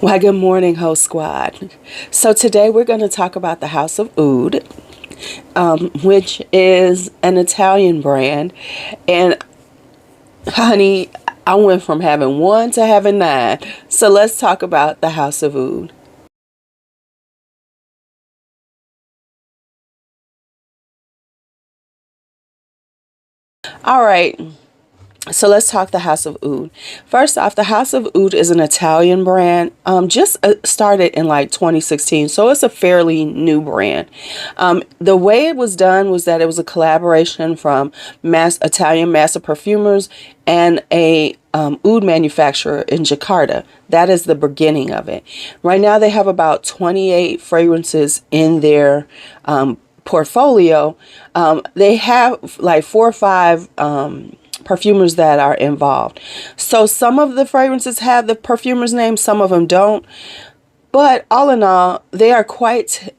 Well, good morning, Host Squad. So today we're going to talk about the House of Oud, which is an Italian brand. And honey, I went from having one to having nine. So let's talk about the House of Oud. All right. So let's talk the House of Oud. First off, the House of Oud is an Italian brand. Just started in like 2016, so it's a fairly new brand. The way it was done was that it was a collaboration from Italian master perfumers and a oud manufacturer in Jakarta. That is the beginning of it. Right now, they have about 28 fragrances in their portfolio. They have like 4 or 5 perfumers that are involved. So some of the fragrances have the perfumer's name, some of them don't. But all in all, they are quite,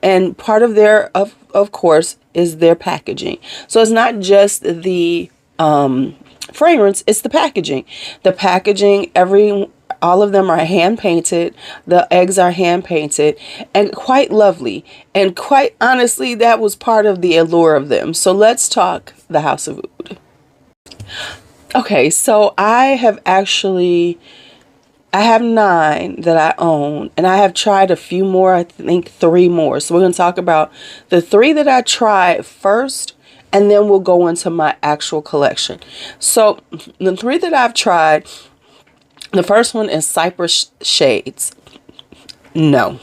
and part of their, of course, is their packaging. So it's not just the fragrance, it's the packaging. The packaging, all of them are hand painted. The eggs are hand painted and quite lovely. And quite honestly, that was part of the allure of them. So let's talk the House of Oud. Okay, so I have 9 that I own, and I have tried a few more, I think 3 more. So we're going to talk about the 3 that I tried first, and then we'll go into my actual collection. So the 3 that I've tried, the first one is Cypress Shades. No.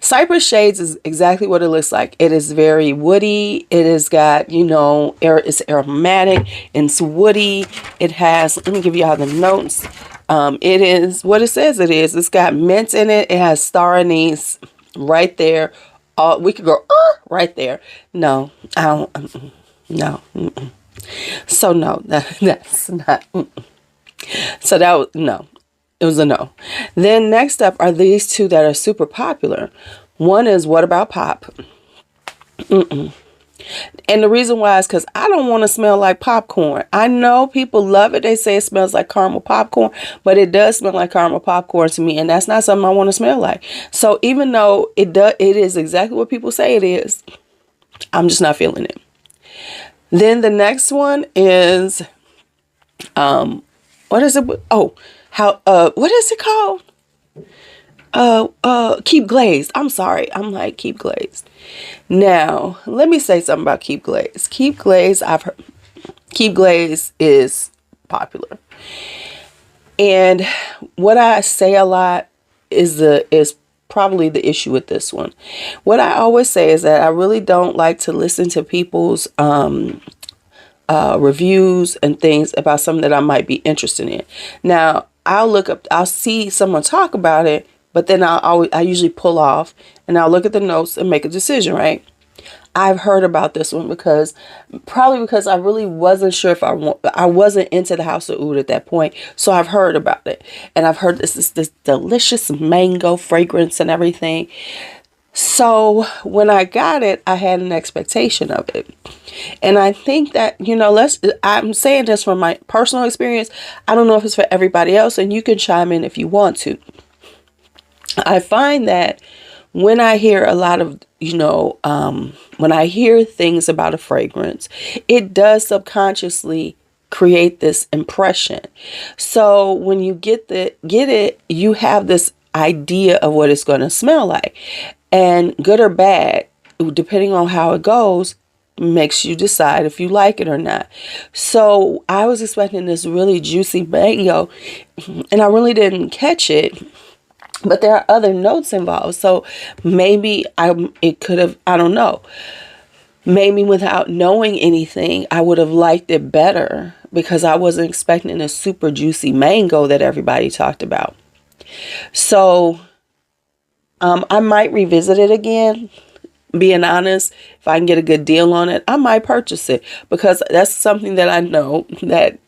Cypress Shades is exactly what it looks like. It is very woody. It has got, it's aromatic and it's woody. It has, let me give you all the notes. It is what it says it is. It's got mint in it. It has star anise right there. We could go right there. No, I don't. No. So no, that's not. So that was no. It was a no. Then next up are these 2 that are super popular. One is What About Pop? And the reason why is because I don't want to smell like popcorn. I know people love it. They say it smells like caramel popcorn, but it does smell like caramel popcorn to me, and that's not something I want to smell like. So even though it is exactly what people say it is, I'm just not feeling it. Then the next one is, what is it? Oh, what is it called? Keep Glazed. I'm sorry. I'm like Keep Glazed. Now, let me say something about Keep Glazed. Keep Glazed, I've heard Keep Glazed is popular. And what I say a lot is probably the issue with this one. What I always say is that I really don't like to listen to people's reviews and things about something that I might be interested in. Now, I'll see someone talk about it, but then I usually pull off and I'll look at the notes and make a decision, right? I've heard about this one probably because I really wasn't sure if I wasn't into the House of Oud at that point. So I've heard about it, and I've heard this delicious mango fragrance and everything. So when I got it, I had an expectation of it. And I think that, I'm saying this from my personal experience. I don't know if it's for everybody else, and you can chime in if you want to. I find that when I hear a lot of, when I hear things about a fragrance, it does subconsciously create this impression. So when you get it, you have this idea of what it's going to smell like. And good or bad, depending on how it goes, makes you decide if you like it or not. So I was expecting this really juicy mango, and I really didn't catch it. But there are other notes involved. So maybe it could have, I don't know. Maybe without knowing anything, I would have liked it better because I wasn't expecting a super juicy mango that everybody talked about. So I might revisit it again. Being honest, if I can get a good deal on it, I might purchase it because that's something that I know that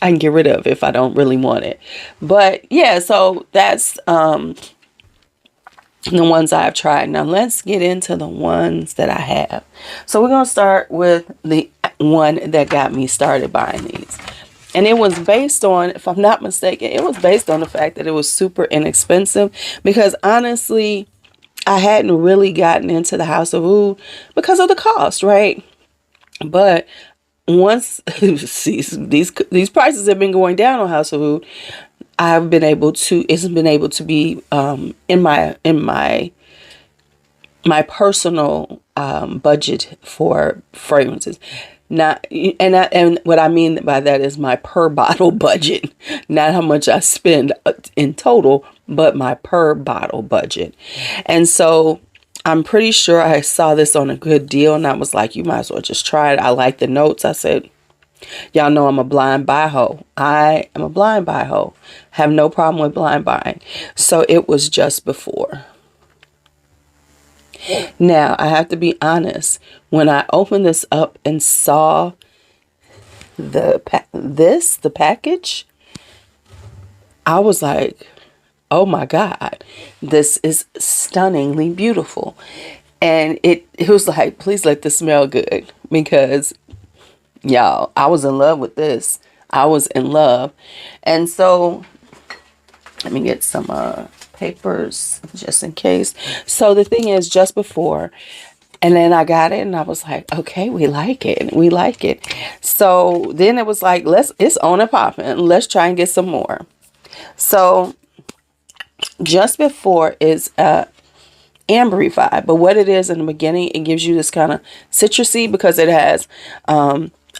I can get rid of if I don't really want it. But yeah, so that's the ones I've tried. Now let's get into the ones that I have. So we're going to start with the one that got me started buying these. And it was based on, if I'm not mistaken, it was based on the fact that it was super inexpensive. Because honestly, I hadn't really gotten into the House of Oud because of the cost, right? But once these prices have been going down on House of Oud, it's been able to be in my personal budget for fragrances. Not and what I mean by that is my per bottle budget, not how much I spend in total, but my per bottle budget. And so I'm pretty sure I saw this on a good deal, and I was like, you might as well just try it. I like the notes. I said, y'all know I'm a blind buy hoe. I am a blind buy hoe. Have no problem with blind buying. So it was just before. Now, I have to be honest. When I opened this up and saw the package, I was like, oh my God, this is stunningly beautiful. And it was like, please let this smell good, because y'all, I was in love with this. I was in love. And so let me get some papers just in case. So the thing is, just before, and then I got it and I was like, okay, we like it. We like it. So then it was like, it's on and popping. Let's try and get some more. So just before is ambery vibe, but what it is in the beginning, it gives you this kind of citrusy, because it has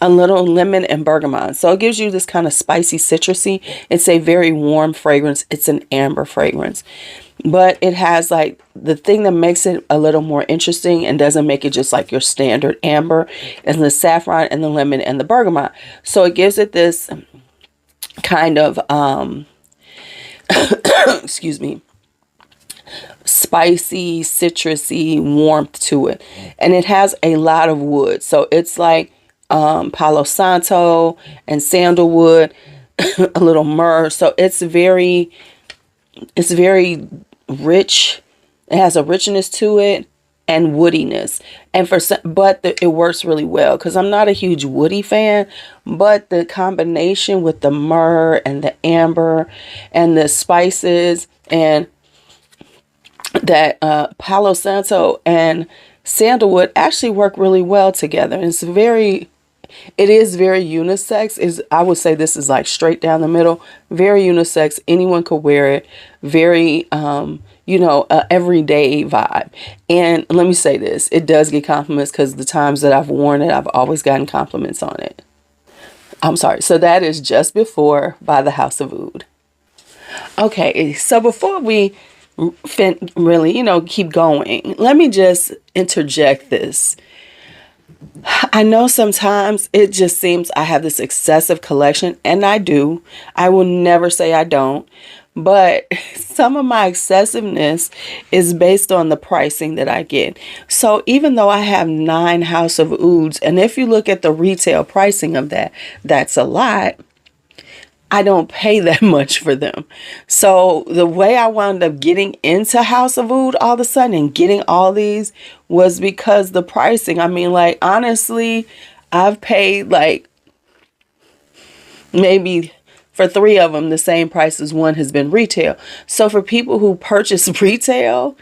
a little lemon and bergamot. So it gives you this kind of spicy citrusy. It's a very warm fragrance. It's an amber fragrance, but it has like the thing that makes it a little more interesting and doesn't make it just like your standard amber, and the saffron and the lemon and the bergamot. So it gives it this kind of excuse me, spicy, citrusy warmth to it. And it has a lot of wood. So it's like Palo Santo and sandalwood, a little myrrh. So it's very rich. It has a richness to it and woodiness. And it works really well, because I'm not a huge woody fan, but the combination with the myrrh and the amber and the spices and that Palo Santo and sandalwood actually work really well together. And it is very unisex. I would say this is like straight down the middle, very unisex. Anyone could wear it. Very, everyday vibe. And let me say this, it does get compliments, because the times that I've worn it, I've always gotten compliments on it. I'm sorry. So that is Just Before by the House of Oud. Okay, so before we really, keep going, let me just interject this. I know sometimes it just seems I have this excessive collection, and I do. I will never say I don't. But some of my excessiveness is based on the pricing that I get. So even though I have 9 House of Ouds, and if you look at the retail pricing of that, that's a lot. I don't pay that much for them. So the way I wound up getting into House of Oud all of a sudden and getting all these was because the pricing. I mean, like, honestly, I've paid like maybe for 3 of them the same price as one has been retail. So for people who purchase retail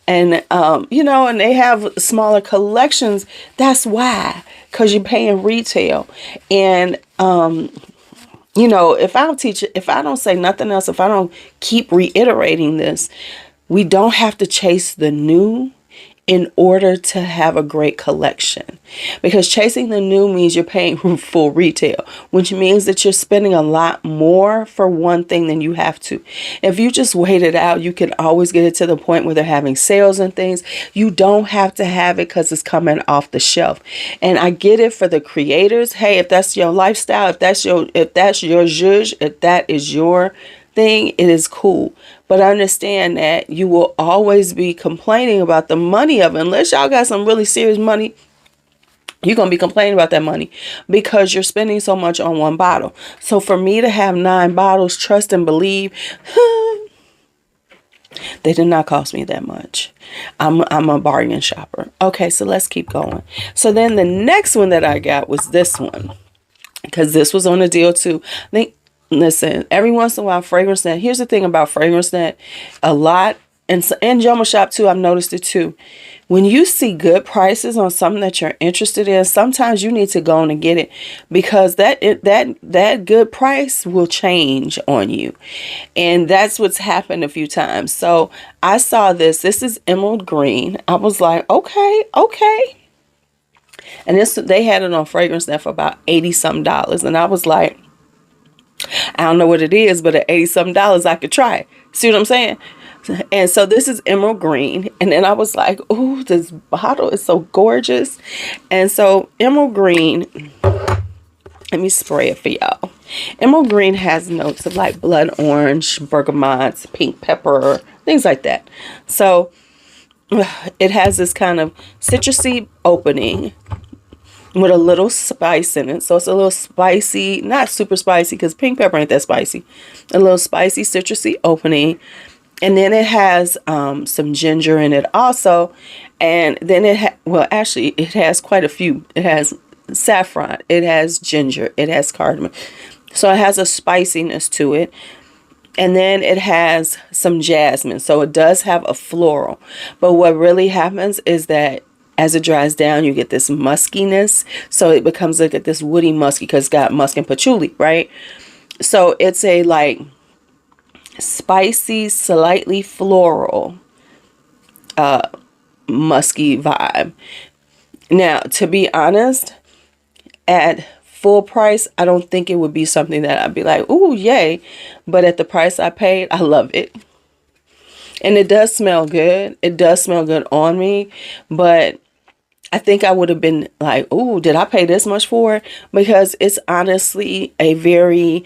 and, and they have smaller collections, that's why, because you're paying retail. And, if I don't say nothing else, if I don't keep reiterating this, we don't have to chase the new in order to have a great collection, because chasing the new means you're paying full retail, which means that you're spending a lot more for one thing than you have to. If you just wait it out, you can always get it to the point where they're having sales and things. You don't have to have it because it's coming off the shelf. And I get it for the creators. Hey, if that's your lifestyle, if that's your zhuzh, if that is your thing, it is cool. But understand that you will always be complaining about the money of it. Unless y'all got some really serious money, you're going to be complaining about that money because you're spending so much on one bottle. So for me to have 9 bottles, trust and believe, they did not cost me that much. I'm a bargain shopper. Okay, so let's keep going. So then the next one that I got was this one. because this was on a deal too. I think, listen, every once in a while, fragrance net. Here's the thing about fragrance net, a lot, and Jumbo Shop too. I've noticed it too. When you see good prices on something that you're interested in, sometimes you need to go on and get it, because that good price will change on you, and that's what's happened a few times. So I saw this. This is emerald green. I was like, okay, okay. And they had it on fragrance net for about $80 something, and I was like, I don't know what it is, but at $80 something I could try it. See what I'm saying? And so this is emerald green, and then I was like, ooh, this bottle is so gorgeous. And so emerald green, let me spray it for y'all. Emerald green has notes of like blood orange, bergamot, pink pepper, things like that. So it has this kind of citrusy opening with a little spice in it. So it's a little spicy, not super spicy, because pink pepper ain't that spicy. A little spicy, citrusy opening. And then it has some ginger in it also. And then actually it has quite a few. It has saffron, it has ginger, it has cardamom. So it has a spiciness to it. And then it has some jasmine. So it does have a floral. But what really happens is that as it dries down, you get this muskiness. So it becomes like this woody musky, because it's got musk and patchouli, right? So it's a like spicy, slightly floral, musky vibe. Now, to be honest, at full price, I don't think it would be something that I'd be like, ooh, yay. But at the price I paid, I love it. And it does smell good. It does smell good on me. But I think I would have been like, ooh, did I pay this much for it? Because it's honestly a very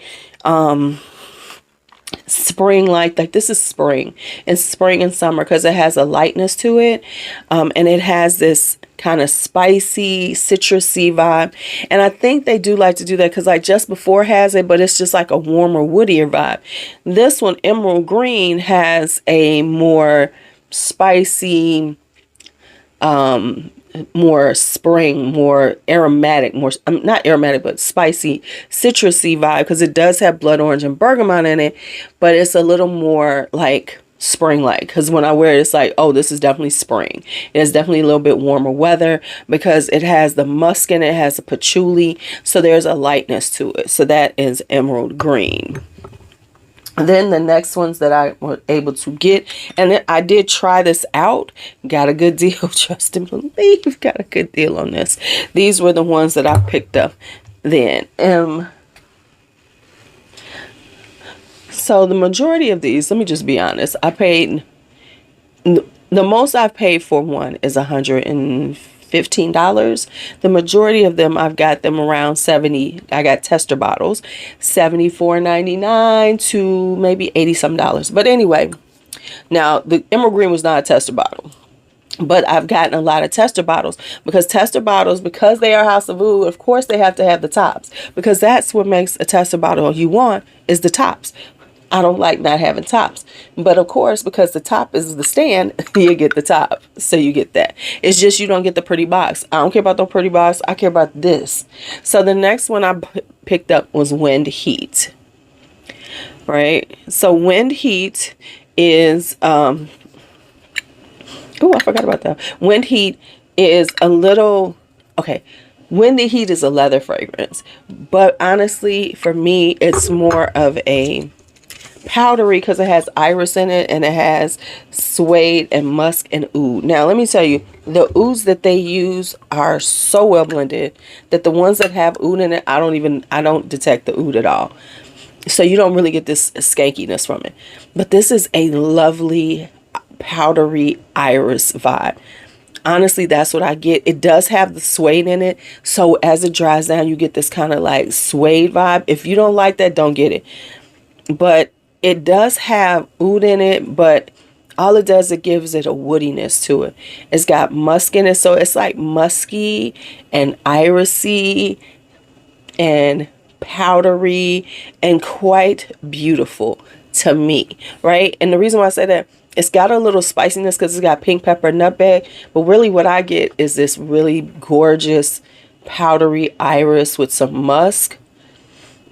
spring like this is spring. It's spring and summer, because it has a lightness to it. And it has this kind of spicy, citrusy vibe. And I think they do like to do that, because like Just Before has it, but it's just like a warmer, woodier vibe. This one, emerald green, has a more spicy, more spring, more aromatic, more not aromatic, but spicy, citrusy vibe, because it does have blood orange and bergamot in it, but it's a little more like spring-like, because when I wear it, it's like, oh, this is definitely spring. It is definitely a little bit warmer weather, because it has the musk in it, it has the patchouli, so there's a lightness to it. So that is emerald green. Then the next ones that I was able to get, and I did try this out, got a good deal, trust and believe, got a good deal on this. These were the ones that I picked up then. So the majority of these, let me just be honest, I paid, the most I've paid for one is $115. The majority of them, I've got them around 70. I got tester bottles, $74.99 to maybe $80 some. But anyway, now the emerald green was not a tester bottle, but I've gotten a lot of tester bottles, because because they are House of Oud, of course they have to have the tops, because that's what makes a tester bottle you want, is the tops. I don't like not having tops, but of course, because the top is the stand, you get the top, so you get that. It's just you don't get the pretty box. I don't care about the pretty box, I care about this. So the next one I picked up was Wind Heat, right? So Wind Heat is oh, I forgot about that. Wind Heat is a little, okay, Wind Heat is a leather fragrance, but honestly for me it's more of a powdery, because it has iris in it, and it has suede and musk and oud. Now let me tell you, the ouds that they use are so well blended that the ones that have oud in it, I don't detect the oud at all. So you don't really get this skankiness from it. But this is a lovely powdery iris vibe. Honestly, that's what I get. It does have the suede in it, so as it dries down, you get this kind of like suede vibe. If you don't like that, don't get it. But it does have oud in it, but all it does, it gives it a woodiness to it. It's got musk in it, so it's like musky and irisy and powdery and quite beautiful to me, right? And the reason why I say that, it's got a little spiciness because it's got pink pepper, nutmeg, but really what I get is this really gorgeous powdery iris with some musk.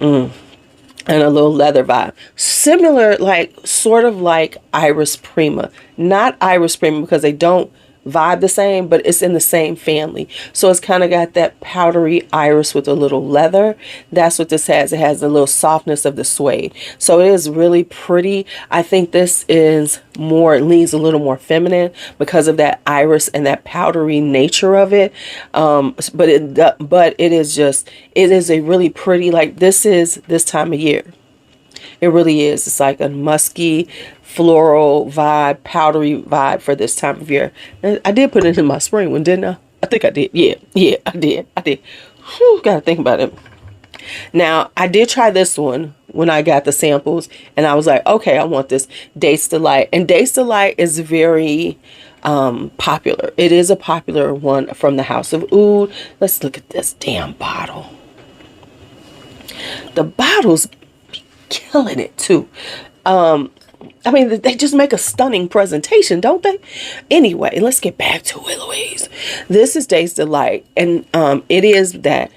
and a little leather vibe. Similar, like sort of like Iris Prima. Not Iris Prima because they don't vibe the same, but it's in the same family. So it's kind of got that powdery iris with a little leather. That's what this has. It has the little softness of the suede. So it is really pretty. I think this is more, leans a little more feminine because of that iris and that powdery nature of it. But it is just, it is a really pretty, like this is this time of year. It really is. It's like a musky, floral vibe, powdery vibe for this time of year. And I did put it in my spring one, didn't I? I think I did. Yeah, I did. Whew, gotta think about it. Now, I did try this one when I got the samples, and I was like, okay, I want this Dates Delight. And Dates Delight is very popular. It is a popular one from the House of Oud. Let's look at this damn bottle. The bottle's killing it too. I mean, they just make a stunning presentation, don't they? Anyway, let's get back to it, Louise. This is Dates Delight, and it is that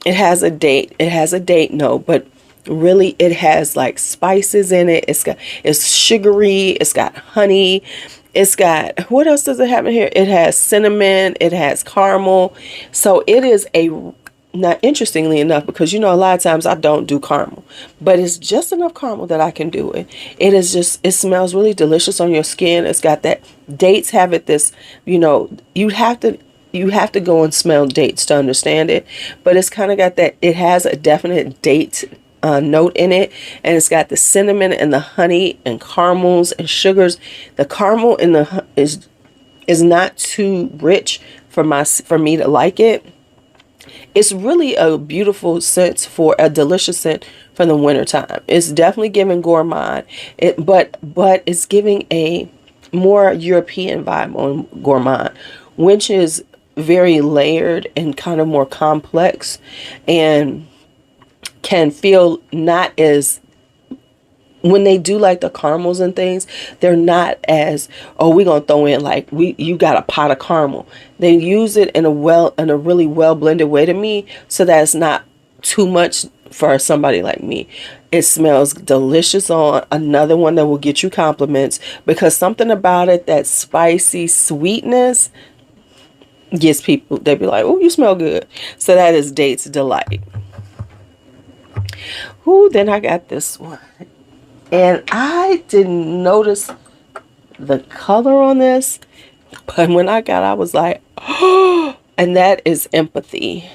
it has a date. It has a date note, but really it has like spices in it. It's sugary. It's got honey. It's got, what else does it have in here? It has cinnamon. It has caramel. So it is a, now, interestingly enough, because, you know, a lot of times I don't do caramel, but it's just enough caramel that I can do it. It is just, it smells really delicious on your skin. It's got that, dates have it this, you know, you have to go and smell dates to understand it, but it's kind of got that, it has a definite date note in it, and it's got the cinnamon and the honey and caramels and sugars. The caramel in the is not too rich for me to like it. It's really a beautiful scent, for a delicious scent for the winter time. It's definitely giving gourmand, but it's giving a more European vibe on gourmand, which is very layered and kind of more complex, and can feel not as, when they do like the caramels and things, they're not as, oh, we're gonna throw in like, you got a pot of caramel. They use it in a really well blended way to me, so that it's not too much for somebody like me. It smells delicious on another one that will get you compliments, because something about it, that spicy sweetness, gets people, they be like, oh, you smell good. So that is Dates Delight. Ooh, then I got this one. And I didn't notice the color on this, but when I got it, I was like, oh, and that is Empathy.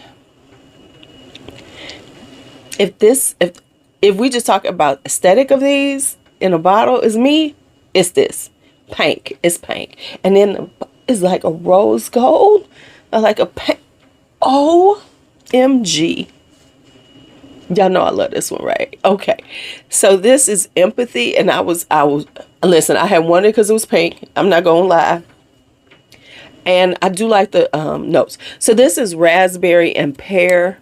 If we just talk about aesthetic of these in a bottle, is me, it's this. Pink. It's pink. And then it's like a rose gold, or like a pink. OMG. Y'all know I love this one, right? Okay. So this is Empathy, and I was listen, I had wanted because it was pink. I'm not gonna lie. And I do like the notes. So this is raspberry and pear.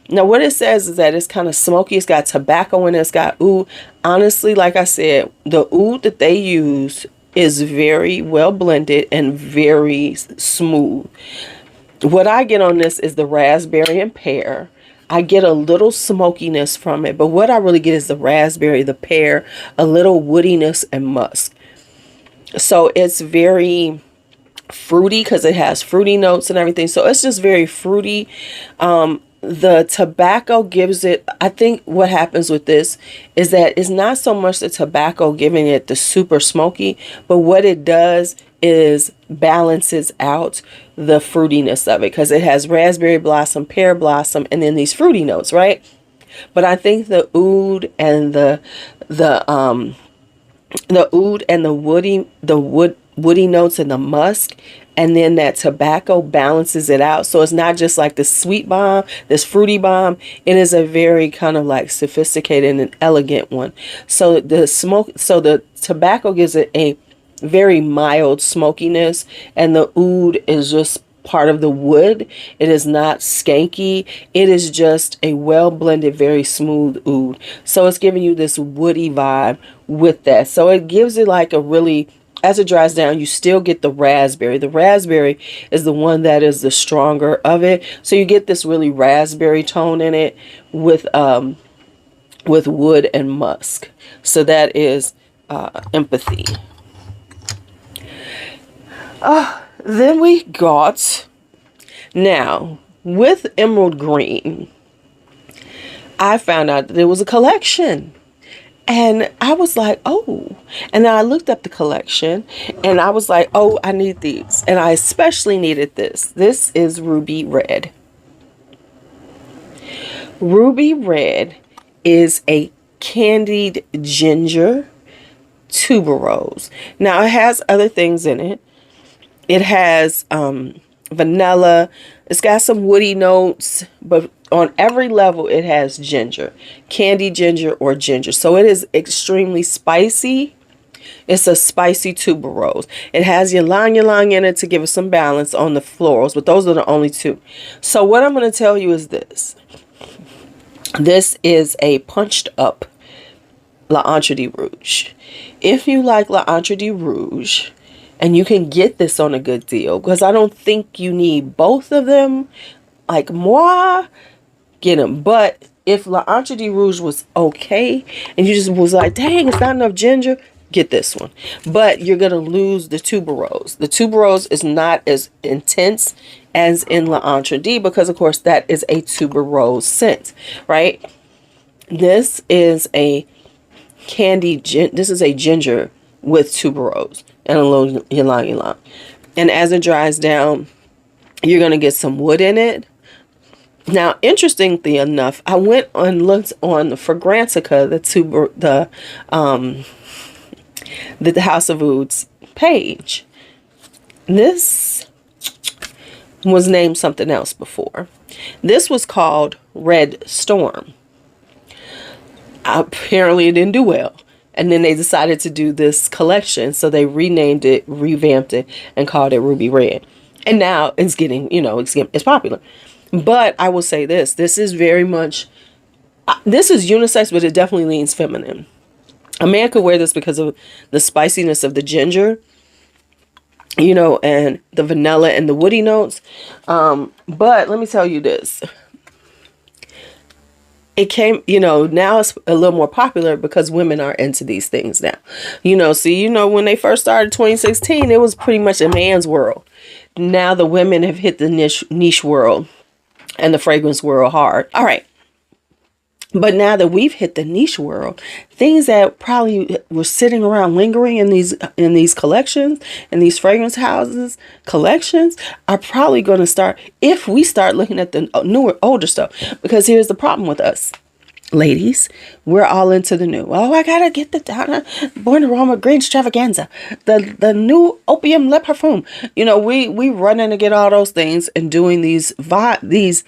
Now what it says is that it's kind of smoky. It's got tobacco in it. It's got oud. Honestly, like I said, the oud that they use is very well blended and very smooth. What I get on this is the raspberry and pear. I get a little smokiness from it, but what I really get is the raspberry, the pear, a little woodiness, and musk. So it's very fruity because it has fruity notes and everything. So it's just very fruity. The tobacco gives it, I think what happens with this is that it's not so much the tobacco giving it the super smoky, but what it does is balances out the fruitiness of it, because it has raspberry blossom, pear blossom, and then these fruity notes, right? But I think the oud and the oud and the woody notes and the musk, and then that tobacco balances it out. So it's not just like the sweet bomb, this fruity bomb. It is a very kind of like sophisticated and elegant one. So the tobacco gives it a very mild smokiness, and the oud is just part of the wood. It is not skanky. It is just a well blended, very smooth oud. So it's giving you this woody vibe with that. So it gives it like a really, as it dries down, you still get the raspberry. The raspberry is the one that is the stronger of it. So you get this really raspberry tone in it with with wood and musk. So that is empathy. Then we got, now with emerald green, I found out that there was a collection. And I was like, oh. And then I looked up the collection and I was like, oh, I need these. And I especially needed this. This is Ruby Red. Ruby Red is a candied ginger tuberose. Now it has other things in it. It has vanilla. It's got some woody notes, but on every level it has ginger, candied ginger or ginger. So it is extremely spicy. It's a spicy tuberose. It has ylang ylang in it to give it some balance on the florals, but those are the only two. So what I'm going to tell you is this. This is a punched up L'Entre de Rouge. If you like L'Entre de Rouge, and you can get this on a good deal, because I don't think you need both of them, like moi, get them. But if L'Entre de Rouge was okay, and you just was like, dang, it's not enough ginger, get this one. But you're going to lose the tuberose. The tuberose is not as intense as in L'Entre de, because of course that is a tuberose scent, right? This is a this is a ginger with tuberose and a little ylang ylang. And as it dries down, you're going to get some wood in it. Now, interestingly enough, I went and looked on the Fragrantica, the House of Oud's page. This was named something else before. This was called Red Storm. Apparently it didn't do well. And then they decided to do this collection. So they renamed it, revamped it, and called it Ruby Red. And now it's getting, it's popular. But I will say this. This is very much, this is unisex, but it definitely leans feminine. A man could wear this because of the spiciness of the ginger, and the vanilla and the woody notes. But let me tell you this. It came, now it's a little more popular because women are into these things now. When they first started 2016, it was pretty much a man's world. Now the women have hit the niche world and the fragrance world hard. All right. But now that we've hit the niche world, things that probably were sitting around lingering in these collections, in these fragrance houses collections, are probably going to start, if we start looking at the newer, older stuff. Because here's the problem with us, ladies. We're all into the new. Oh, I gotta get the Donna Born Aroma Green Extravaganza, the new Opium Le Parfum. We running to get all those things and doing these videos.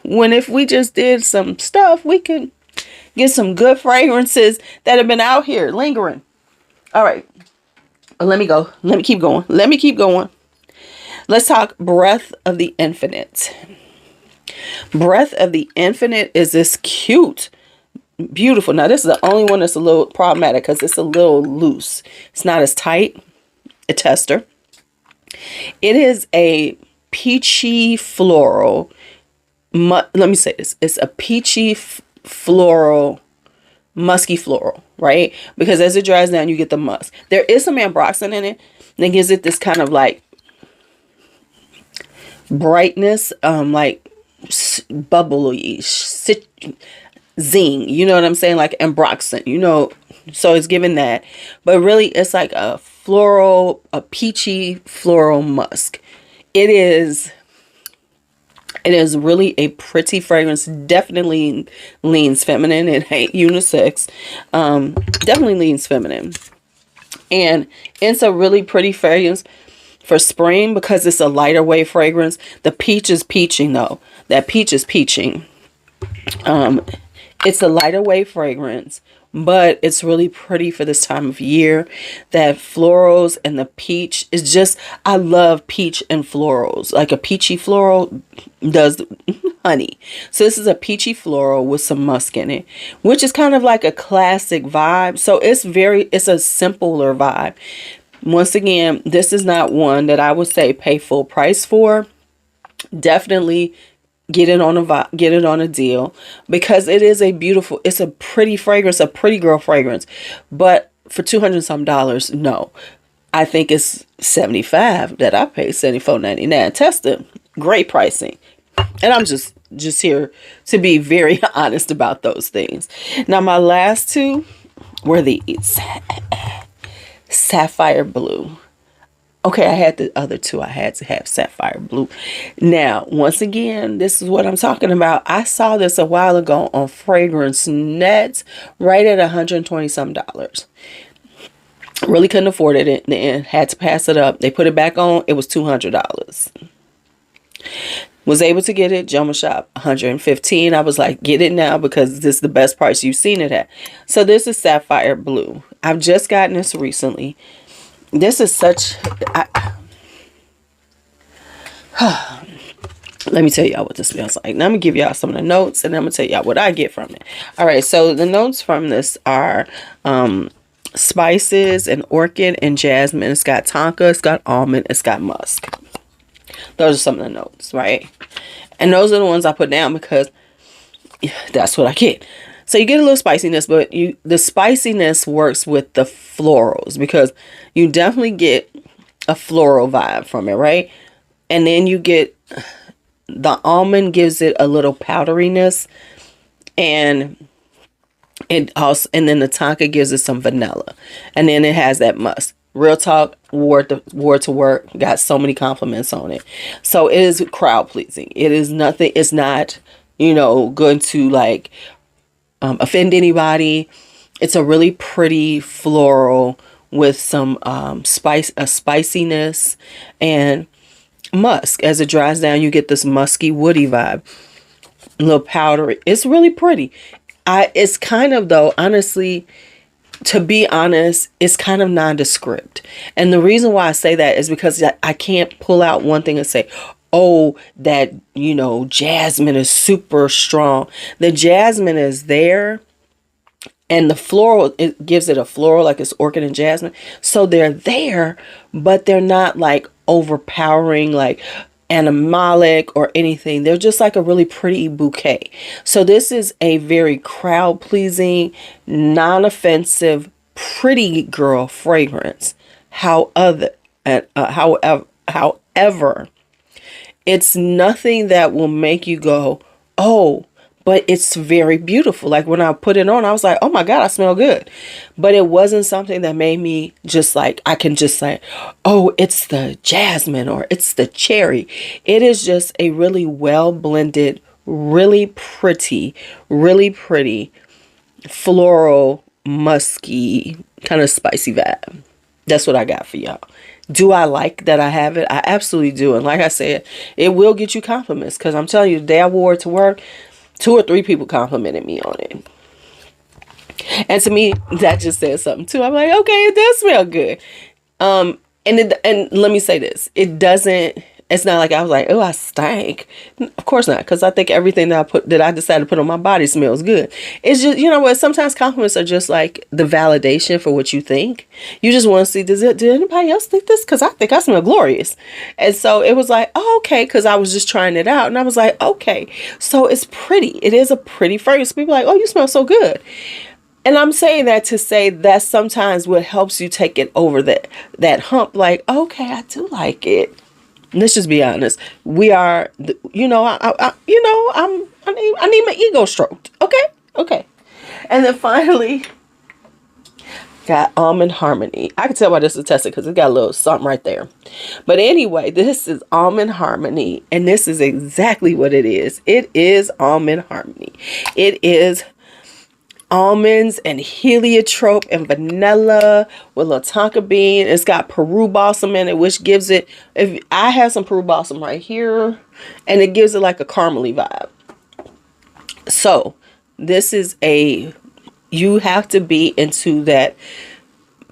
When if we just did some stuff, we could get some good fragrances that have been out here lingering. All right. Let me go. Let me keep going. Let's talk Breath of the Infinite. Breath of the Infinite is this cute, beautiful. Now, this is the only one that's a little problematic because it's a little loose. It's not as tight. A tester. It is a peachy floral. Let me say this. It's a peachy floral, musky floral, right? Because as it dries down, you get the musk. There is some ambroxan in it that gives it this kind of like brightness, like bubbly, zing. You know what I'm saying? Like ambroxan, so it's given that. But really, it's like a peachy floral musk. It is really a pretty fragrance. Definitely leans feminine. It ain't unisex. Definitely leans feminine. And it's a really pretty fragrance for spring because it's a lighter weight fragrance. The peach is peaching though. That peach is peaching. It's a lighter weight fragrance, but it's really pretty for this time of year. That florals and the peach is just, I love peach and florals. Like a peachy floral does honey. So this is a peachy floral with some musk in it, which is kind of like a classic vibe. So it's a simpler vibe. Once again, this is not one that I would say pay full price for. Definitely get it on a deal, because it is it's a pretty fragrance, a pretty girl fragrance. But for $200 some, no. I think it's 75 that I paid, $74.99. Test it. Great pricing. And I'm just here to be very honest about those things. Now, my last two were these. Sapphire Blue. Okay, I had the other two. I had to have Sapphire Blue. Now, once again, this is what I'm talking about. I saw this a while ago on Fragrance Net, right at $120 some. Really couldn't afford it in the end. Had to pass it up. They put it back on. It was $200. Was able to get it. Joma Shop, $115. I was like, get it now, because this is the best price you've seen it at. So this is Sapphire Blue. I've just gotten this recently. This is such... Let me tell y'all what this smells like. Now I'm going to give y'all some of the notes, and I'm going to tell y'all what I get from it. All right, so the notes from this are... spices and orchid and jasmine. It's got tonka, it's got almond, it's got musk. Those are some of the notes, right? And those are the ones I put down because that's what I get. So you get a little spiciness, but the spiciness works with the florals, because you definitely get a floral vibe from it, right? And then you get the almond, gives it a little powderiness, and then the tonka gives it some vanilla, and then it has that musk. Real talk, wore to work, got so many compliments on it. So it is crowd pleasing. It is nothing. It's not, going to like offend anybody. It's a really pretty floral with some spiciness and musk. As it dries down, you get this musky, woody vibe, a little powdery. It's really pretty. It's kind of, though, honestly, to be honest, it's kind of nondescript. And the reason why I say that is because I can't pull out one thing and say, oh, that, jasmine is super strong. The jasmine is there, and the floral, it gives it a floral, like it's orchid and jasmine. So they're there, but they're not like overpowering, like animalic or anything. They're just like a really pretty bouquet. So this is a very crowd pleasing, non-offensive, pretty girl fragrance. However, it's nothing that will make you go, oh, but it's very beautiful. Like when I put it on, I was like, oh my God, I smell good. But it wasn't something that made me just like, I can just say, oh, it's the jasmine or it's the cherry. It is just a really well blended, really pretty floral, musky, kind of spicy vibe. That's what I got for y'all. Do I like that I have it? I absolutely do. And like I said, it will get you compliments, because I'm telling you, the day I wore it to work, 2 or 3 people complimented me on it. And to me, that just says something too. I'm like, okay, it does smell good. And let me say this. It's not like I was like, oh, I stank. Of course not. Because I think everything that I decided to put on my body smells good. It's just, you know what? Sometimes compliments are just like the validation for what you think. You just want to see, did anybody else think this? Because I think I smell glorious. And so it was like, oh, okay. Because I was just trying it out. And I was like, okay. So it's pretty. It is a pretty fragrance. People are like, oh, you smell so good. And I'm saying that to say that's sometimes what helps you take it over that hump. Like, okay, I do like it. Let's just be honest. We are, I need my ego stroked. Okay. And then finally, got Almond Harmony. I can tell why this is tested because it got a little something right there. But anyway, this is Almond Harmony, and this is exactly what it is. It is Almond Harmony. It is almonds and heliotrope and vanilla with a tonka bean. It's got Peru balsam in it, which gives it, if I have some Peru balsam right here, and it gives it like a caramely vibe. So this is you have to be into that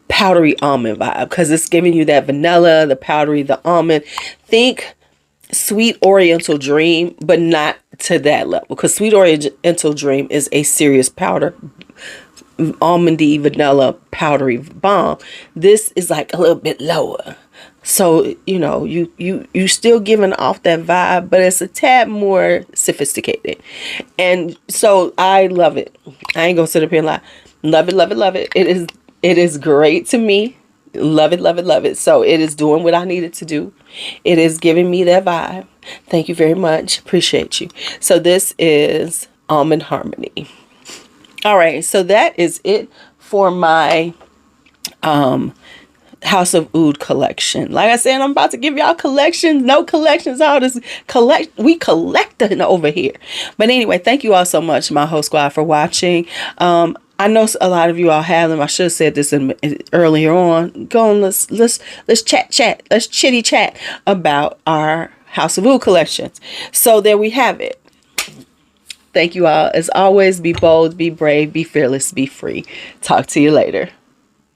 powdery almond vibe, because it's giving you that vanilla, the powdery, the almond. Think Sweet Oriental Dream, but not to that level, because Sweet Oriental Dream is a serious powder, almondy vanilla powdery bomb. This is like a little bit lower, So, you know, you still giving off that vibe, but it's a tad more sophisticated. And so I love it. I ain't gonna sit up here and lie. Love it, love it, love it. It is great to me. Love it, love it, love it. So it is doing what I needed to do. It is giving me that vibe. Thank you very much. Appreciate you. So this is Almond Harmony. All right, so that is it for my House of Oud collection. Like I said, I'm about to give y'all collections, no collections, all this we collecting over here. But anyway, thank you all so much, my whole squad, for watching. I know a lot of you all have them. I should have said this earlier on. Go on, let's chat. Let's chitty chat about our House of Oud collections. So there we have it. Thank you all. As always, be bold, be brave, be fearless, be free. Talk to you later.